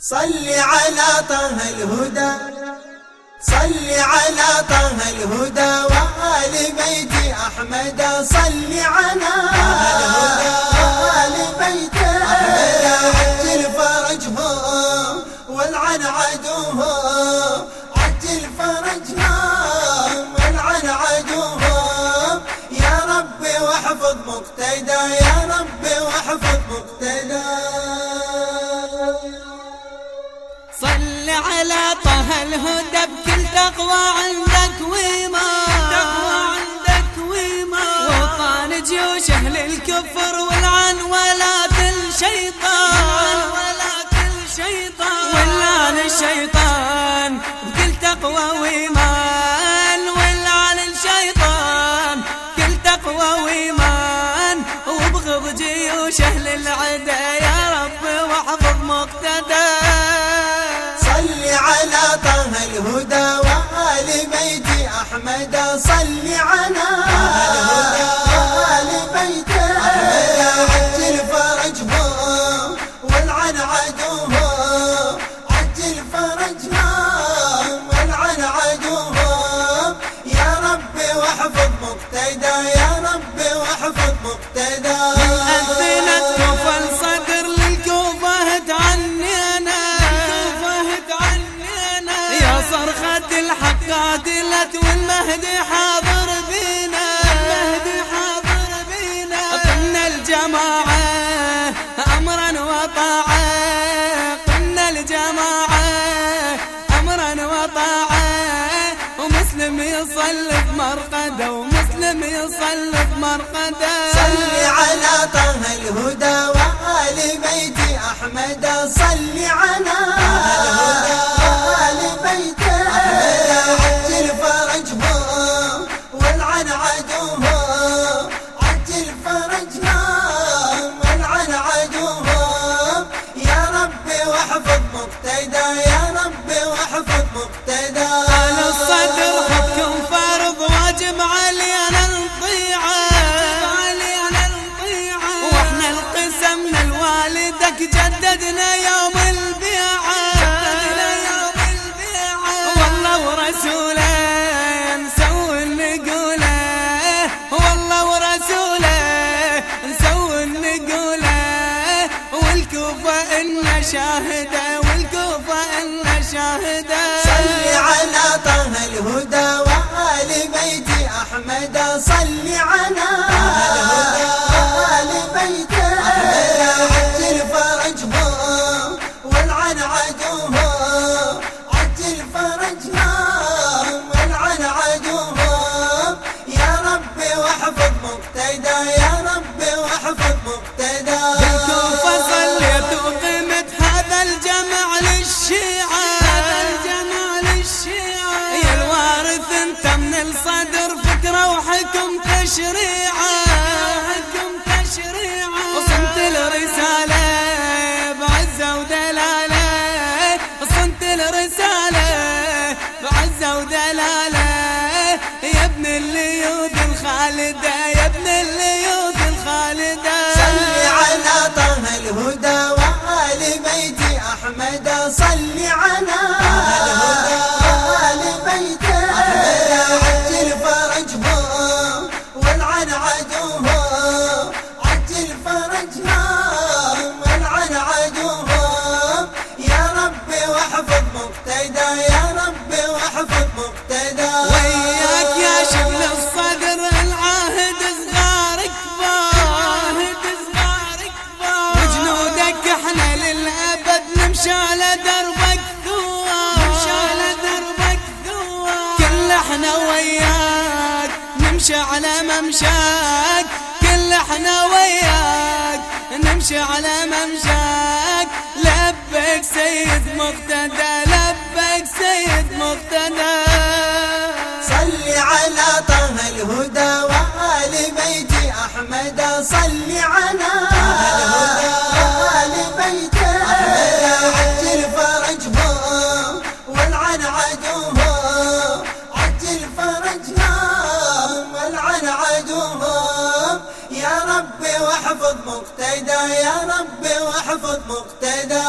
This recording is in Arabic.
صل على طه الهدى، صل على طه الهدى وآل بيت أحمد. صل على الهدى وآل بيت أحمد، عجل فرجهم والعن عدوهم، عجل فرجهم والعن عدوهم. يا ربي واحفظ مقتدى، يا ربي واحفظ مقتدى. صل على طه الهدى بكل تقوى عندك وإيمان، وطان جيوش أهل الكفر والعن ولاة الشيطان، واللعن الشيطان بكل تقوى وإيمان، واللعن الشيطان كل تقوى وإيمان. وابغض جيوش أهل العدا يا رب واحفظ مقتدى. على طه الهدى وآل بيت أحمد. صل على الهدى وآل بيت أحمد، عجل فرجهم والعن عدوهم، عجل فرجهم والعن عدوهم. يا ربي واحفظ مقتدى، يا ربي واحفظ مقتدى. أذنت كفى الصدر للكوفة تعني أنا، صرخة الحق عدلت والمهدي حاضر بينا، قمنا الجماعة أمرا وطاعة، قمنا الجماعة أمرا وطاعة. ومسلم يصلي بمرقده، ومسلم يصلي بمرقده. صل على طه الهدى وآل بيت أحمد. صل على الهدى وآل بيت أحمد، عجل فرجهم والعن عدوهم، عجل فرجهم والعن عدوهم. يا ربي واحفظ مقتدى، يا ربي واحفظ مقتدى. على الصدر حكم فرض واجب علينا نطيعه، واحنا القسم من الوالدك جددنا يوم البيعه، والله ورسوله نسوي النقوله، والله ورسوله نسوي النقوله. والكوفة إنا شاهده، والكوفة إنا شاهده. صل على طه الهدى وآل بيت أحمد. صل على الهدى وآل بيت أحمد، عجل فرجهم والعن عدوهم، عجل فرجهم والعن عدوهم. يا ربي واحفظ مقتدى، يا ربي واحفظ مقتدى. بالكوفة صليت وقمت هذا الجمع للشيعة، يا الوارث انت من الصدر فكرة وحكم تشريعه، وصنت الرسالة بعزة ودلالة، صنت الرسالة بعزة ودلالة. يا ابن الليوث الخالدة، يا ابن الليوث الخالدة. صل على طه الهدى وآل بيت أحمد. صل على الهدى وآل بيت أحمد، عجل فرجهم والعن عدوهم، عجل فرجهم والعن عدوهم. يا ربي واحفظ مقتدى، يا ربي واحفظ مقتدى. وياك يا شبل الصدر العاهد صغار كبار، وجنودك احنا للأبد نمشي على دربك ثوار، كل احنا وياك نمشي على ممشاك، كل احنا وياك نمشي على ممشاك. لبك سيد مقتدى، لبك سيد مقتدى. صل على طه الهدى وآل بيت أحمد. صل على الهدى وآل بيت أحمد، عجل فرجهم والعن عدوهم، عجل فرجهم والعن عدوهم. يا ربي واحفظ مقتدى، يا ربي واحفظ مقتدى.